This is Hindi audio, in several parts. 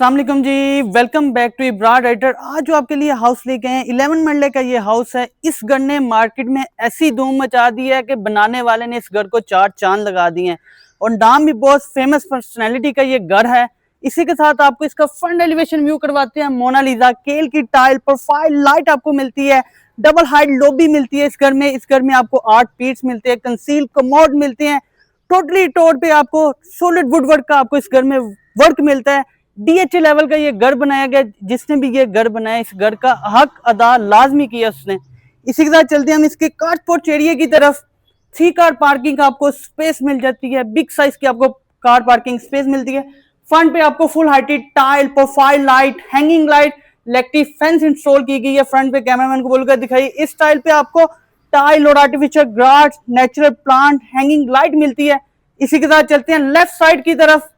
अस्सलामुअलैकुम जी, welcome back to Ibrar writer. आज जो आपके लिए हाउस लेके आए हैं 11 मरले का ये हाउस है। इस घर ने मार्केट में ऐसी धूम मचा दी है कि बनाने वाले ने इस घर को चार चांद लगा दिए हैं और नाम भी बहुत फेमस पर्सनैलिटी का ये घर है। इसी के साथ आपको इसका फ्रंट एलिवेशन व्यू करवाते हैं। मोनालिसा केल की टाइल प्रोफाइल लाइट आपको मिलती है, डबल हाइट लॉबी मिलती है इस घर में। इस घर में आपको 8 पीस मिलते हैं, कंसील कमोड मिलते हैं। टोटली तौर पे आपको सॉलिड वुड वर्क का आपको इस घर में वर्क मिलता है। डीएचए लेवल का ये घर बनाया गया। जिसने भी ये घर बनाया इस घर का हक अदा लाजमी किया उसने। इसी के साथ चलते हैं हम इसके कार्पोर्च एरिया की तरफ। 3 कार पार्किंग आपको स्पेस मिल जाती है, बिग साइज की आपको कार पार्किंग स्पेस मिलती है। फ्रंट पे आपको full heighted tile profile light hanging light electric fence install की गई है। फ्रंट पे कैमरामैन को बोलकर दिखाइए। इस टाइल पे आपको टाइल और artificial grass natural plant hanging light मिलती है। इसी के साथ चलते हैं लेफ्ट साइड की तरफ।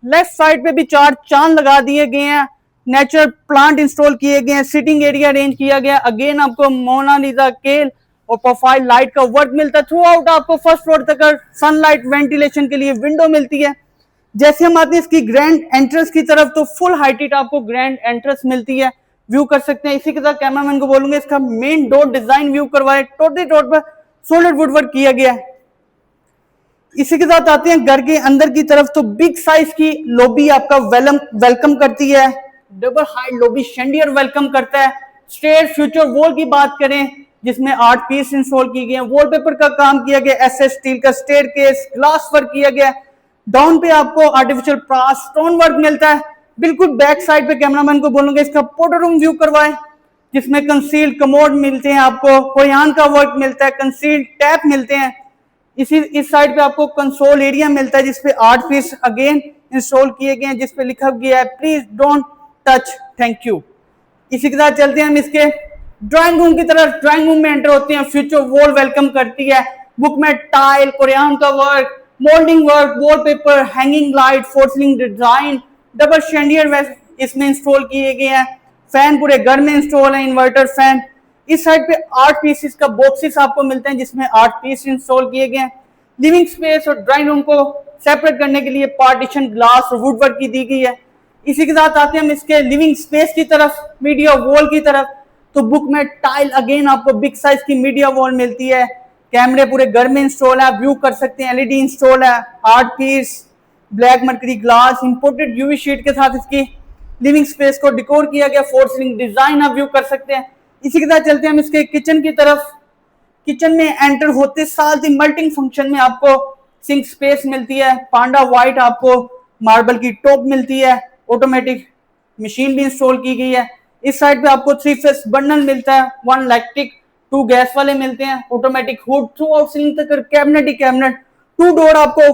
लेफ्ट साइड पे भी 4 चांद लगा दिए गए हैं, नेचुरल प्लांट इंस्टॉल किए गए हैं, सिटिंग एरिया अरेंज किया गया। अगेन आपको मोनालिसा केल और प्रोफाइल लाइट का वर्क मिलता है। थ्रू आउट आपको फर्स्ट फ्लोर तक सनलाइट वेंटिलेशन के लिए विंडो मिलती है। जैसे हम आते हैं इसकी ग्रैंड एंट्रेंस की तरफ तो फुल हाइटेड आपको ग्रैंड एंट्रेंस मिलती है, व्यू कर सकते हैं। इसी के साथ कैमरामैन को बोलूंगा इसका मेन डोर डिजाइन व्यू करवाए। टोटली डोर पर सॉलिड वुड वर्क किया गया है। इसी के साथ आते हैं घर के अंदर की तरफ तो बिग साइज की लॉबी आपका वेलकम करती है। डबल हाइट लॉबी शैंडियर वेलकम करता है। स्ट्रेट फ्यूचर वॉल की बात करें जिसमें 8 पीस इंस्टॉल किए गए हैं, वॉलपेपर का काम किया गया, एसएस स्टील का स्टेयरकेस ग्लास वर्क किया गया। डाउन पे आपको आर्टिफिशियल प्रास स्टोन वर्क मिलता है। बिल्कुल बैक साइड पे कैमरामैन को बोलूंगा इसका पोर्टर रूम व्यू करवाए जिसमें कंसील्ड कमोड मिलते हैं, आपको कोयान का वर्क मिलता है, कंसील्ड टैप मिलते हैं। इस साइड पे आपको कंसोल एरिया मिलता है जिसपे 8 पीस अगेन इंस्टॉल किए गए हैं, जिसपे लिखा गया है please don't touch thank you. इसी के साथ चलते हैं हम इसके ड्राइंग रूम की तरफ। ड्राइंग रूम में एंटर होते हैं, फ्यूचर वॉल वेलकम करती है। बुक में टाइल कोरियन का work moulding work wallpaper hanging light फोर्सिंग डिजाइन डबल शैंडियर इसमें इंस्टॉल किए गए हैं। फैन पूरे घर में इंस्टॉल है, इन्वर्टर फैन। इस साइड पे 8 पीसेस का बॉक्सेस आपको मिलते हैं जिसमें 8 पीस इंस्टॉल किए गए हैं। लिविंग स्पेस और ड्राइंग रूम को सेपरेट करने के लिए पार्टीशन ग्लास और वुड वर्क की दी गई है। इसी के साथ आते हैं हम इसके लिविंग स्पेस की तरफ, मीडिया वॉल की तरफ। तो बुक में टाइल अगेन आपको बिग साइज की मीडिया वॉल मिलती है। कैमरे पूरे घर में इंस्टॉल है, व्यू कर सकते हैं। एलईडी इंस्टॉल है, 8 piece black mercury glass imported UV sheet के साथ इसकी लिविंग स्पेस को डिकोर किया गया। फोर सीलिंग डिजाइन आप व्यू कर सकते हैं। इसी के साथ चलते हैं हम इसके किचन की तरफ। किचन में एंटर होते साथ ही मल्टी फंक्शन में आपको सिंक स्पेस मिलती है। पांडा व्हाइट आपको मार्बल की टॉप मिलती है। ऑटोमेटिक मशीन भी इंस्टॉल की गई है। इस साइड पे आपको 3 फेस बर्नर मिलता है, 1 इलेक्ट्रिक 2 गैस वाले मिलते हैं। Automatic hood throughout ceiling तक कैबिनेट ही कैबिनेट। 2 डोर आपको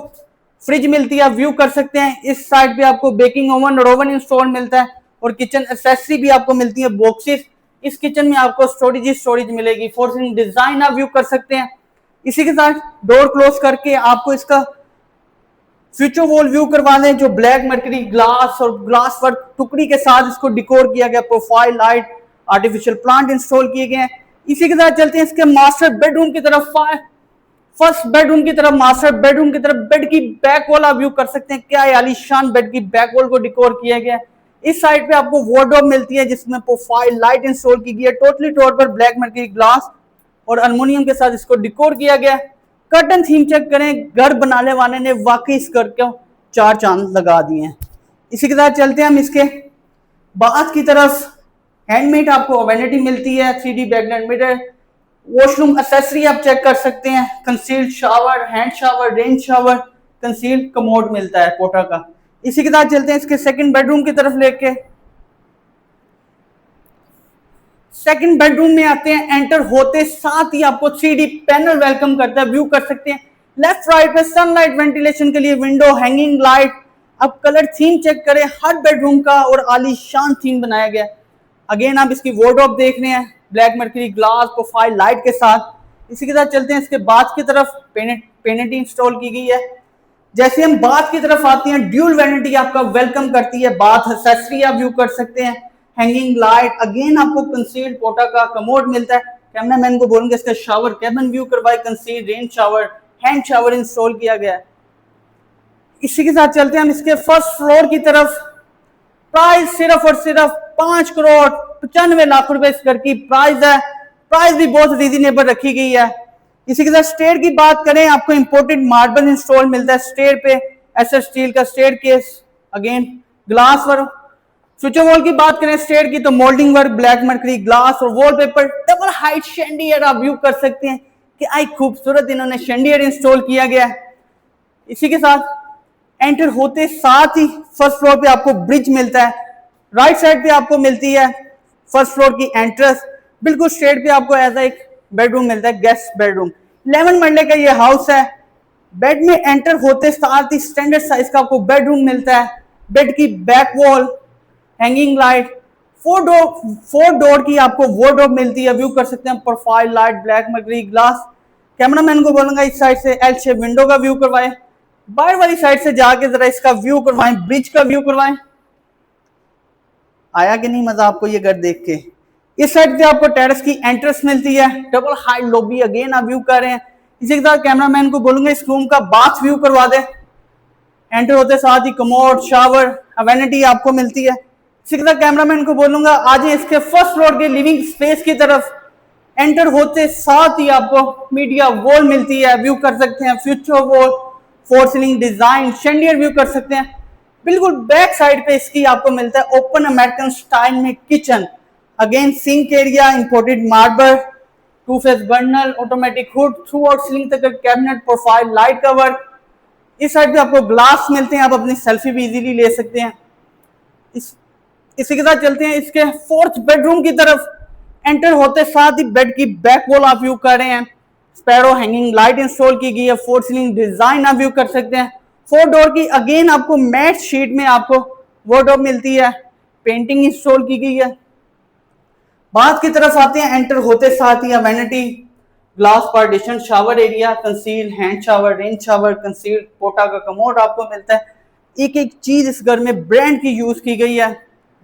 फ्रिज मिलती है, आप व्यू कर सकते हैं। इस साइड पे आपको बेकिंग ओवन और ओवन इंस्टॉल मिलता है और किचन एक्सेसरी भी आपको मिलती है, बॉक्सेस। इस किचन में आपको स्टोरेज मिलेगी। फोर सीलिंग डिजाइन आप व्यू कर सकते हैं। इसी के साथ डोर क्लोज करके आपको इसका फ्यूचर वॉल व्यू करवा दें जो ब्लैक मरकरी ग्लास और ग्लास वर्क टुकड़ी के साथ इसको डिकोर किया गया। Profile light artificial plant install किए गए हैं। इसी के साथ चलते हैं इसके मास्टर बेडरूम की तरफ। फर्स्ट बेडरूम की तरफ, मास्टर बेडरूम की तरफ बेड की बैक वॉल आप व्यू कर सकते हैं। क्या आलीशान बेड की बैक वॉल को डिकोर किया गया है। इस साइड पे आपको वार्डरोब मिलती है जिसमें प्रोफाइल लाइट इंस्टॉल की गई है। टोटली तौर पर ब्लैक मरकरी ग्लास और अल्युमिनियम के साथ इसको डिकोर किया गया। कर्टन थीम चेक करें, घर बनाने वाले ने वाकई इस घर को 4 चांद लगा दिए हैं। इसी के साथ चलते हैं हम इसके बाथ की तरफ। हैंडमेड आपको वैनिटी मिलती है, 3D backlight mirror, washroom accessory आप चेक कर सकते हैं। Concealed shower, hand shower, rain shower, concealed commode मिलता है पोटा का। इसी के साथ चलते हैं इसके सेकंड बेडरूम की तरफ लेके। सेकंड बेडरूम में आते हैं, एंटर होते साथ ही आपको 3D पैनल वेलकम करता है, व्यू कर सकते हैं। लेफ्ट राइट पे सनलाइट वेंटिलेशन के लिए विंडो हैंगिंग लाइट। अब कलर थीम चेक करें, हर बेडरूम का और आलीशान थीम बनाया गया। अगेन आप इसकी वार्डरोब देख रहे हैं, black mercury glass profile light के साथ। इसी के साथ चलते हैं इसके बाथ की तरफ। पेनिटी इंस्टॉल की गई है। जैसे हम बाथ की तरफ आते हैं, ड्यूल वैनिटी आपका वेलकम करती है। बाथ एक्सेसरी आप व्यू कर सकते हैं। हैंगिंग लाइट अगेन आपको कंसील्ड पोटा का कमोड मिलता है। कैमरामैन को बोलेंगे इसका शावर कैबिन व्यू करवाए। Concealed rain shower, hand shower install किया गया है। इसी के साथ चलते हैं हम इसके फर्स्ट फ्लोर की तरफ। प्राइस सिर्फ और सिर्फ 5,95,00,000 रुपए इस घर की प्राइस है। प्राइस भी बहुत रीजनेबल रखी गई है। इसी के साथ स्टेयर की बात करें, आपको इंपोर्टेड मार्बल इंस्टॉल मिलता है स्टेयर पे, एसएस स्टील का staircase, again glass work. Switch wall की बात करें स्टेयर की, तो moulding work, black mercury, glass और वॉलपेपर, डबल हाइट शैंडियर आप व्यू कर सकते हैं कि आई खूबसूरत इन्होंने शैंडियर इंस्टॉल किया गया है। इसी के साथ एंटर होते साथ ही फर्स्ट फ्लोर पे आपको ब्रिज मिलता है, राइट साइड पे आपको मिलती है फर्स्ट फ्लोर की एंट्रेंस, बिल्कुल स्ट्रेट पे आपको ऐसा एक बेडरूम मिलता है, गेस्ट बेडरूम। 11 मरले का ये हाउस है। बेड में एंटर होते साथ ही स्टैंडर्ड साइज का आपको बेडरूम मिलता है, बेड की back wall, hanging light, four door की आपको वार्डरोब मिलती है, व्यू कर सकते हैं, profile light, black mercury glass. Cameraman को बोलूंगा इस साइड से एल शेप विंडो का व्यू करवाए, बाहर वाली साइड से जाके जरा इसका व्यू करवाएं, ब्रिज का व्यू करवाएं। आया कि नहीं मजा आपको ये घर देख के? इस साइड पे आपको टेरेस की एंट्रेंस मिलती है, डबल हाइट लॉबी, अगेन आप व्यू कर रहे हैं। इसी के साथ कैमरामैन को बोलूंगा इस रूम का बाथ व्यू करवा दे। एंटर होते साथ ही कमोड, शावर, वैनिटी आपको मिलती है। इसी के साथ कैमरामैन को बोलूंगा आज इसके फर्स्ट फ्लोर के लिविंग स्पेस की तरफ। एंटर होते साथ ही आपको मीडिया वॉल मिलती है, व्यू कर सकते हैं, feature wall, false ceiling design, chandelier view कर सकते हैं। बिल्कुल बैक साइड पे इसकी आपको मिलता है ओपन अमेरिकन स्टाइल में kitchen, again sink area, imported marble, two face burner, automatic hood, throughout ceiling तक कैबिनेट, प्रोफाइल लाइट कवर। इस साइड पे आपको ग्लास मिलते हैं, आप अपनी सेल्फी भी इजीली ले सकते हैं। इसी के साथ चलते हैं इसके फोर्थ बेडरूम की तरफ। एंटर होते साथ ही बेड की बैक वॉल आप व्यू कर रहे हैं, स्पैरो हैंगिंग लाइट इंस्टॉल की गई है, फोर सीलिंग डिजाइन आप व्यू कर सकते हैं। फोर डोर की अगेन आपको मैट शीट में आपको वार्डरोब मिलती है, पेंटिंग इंस्टॉल की गई है। बाथ की तरफ आते हैं, एंटर होते साथ ही vanity, glass partition, shower area, conceal hand shower, rain shower, conceal पोटा का कमोड आपको मिलता है। एक एक चीज इस घर में ब्रांड की यूज की गई है।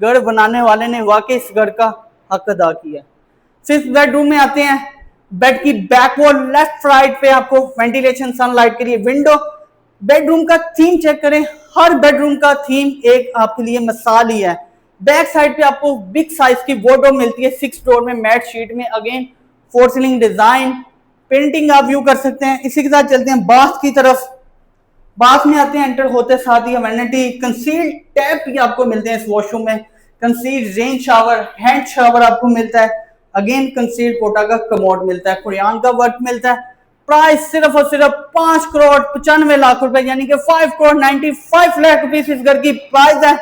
घर बनाने वाले ने वाकई इस घर का हक अदा किया। फिफ्थ बेडरूम में आते हैं, बेड की बैक वॉल लेफ्ट राइट पे आपको वेंटिलेशन सनलाइट के लिए विंडो। बेडरूम का थीम चेक करें, हर बेडरूम का थीम एक आपके लिए मिसाल ही है। बैक साइड पे आपको बिग साइज की वार्डरोब मिलती है 6 डोर में मैट शीट में, again four ceiling design, painting आप व्यू कर सकते हैं। इसी के साथ चलते हैं बाथ की तरफ। बाथ में आते हैं, एंटर होते साथ ही वैनिटी, कंसील्ड टैप भी आपको मिलते हैं इस वॉशरूम में, concealed rain shower, hand shower आपको मिलता है, अगेन कंसील्ड पोटा का कमोड मिलता है, कुरियान का वर्क मिलता है। प्राइस सिर्फ और सिर्फ 5,95,00,000 रुपए, यानी कि 5,95,00,000 रुपीस इस घर की प्राइस है।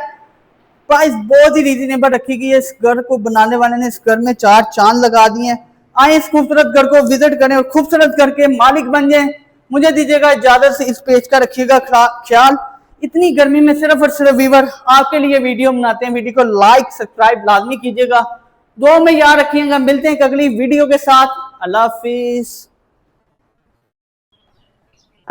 प्राइस बहुत ही रीजनेबल रखी गई है। इस घर को बनाने वाले ने इस घर में 4 चांद लगा दिए हैं। आए इस खूबसूरत घर को विजिट करें और खूबसूरत घर के मालिक बन जाएं। मुझे दीजिएगा इजाजत से, इस पेज का रखिएगा ख्याल। इतनी गर्मी में सिर्फ और सिर्फ व्यूअर आपके लिए वीडियो बनाते हैं। वीडियो को लाइक सब्सक्राइब लाजमी कीजिएगा, दुआ में याद रखिएगा। मिलते हैं अगली वीडियो के साथ। अल्लाह हाफिज।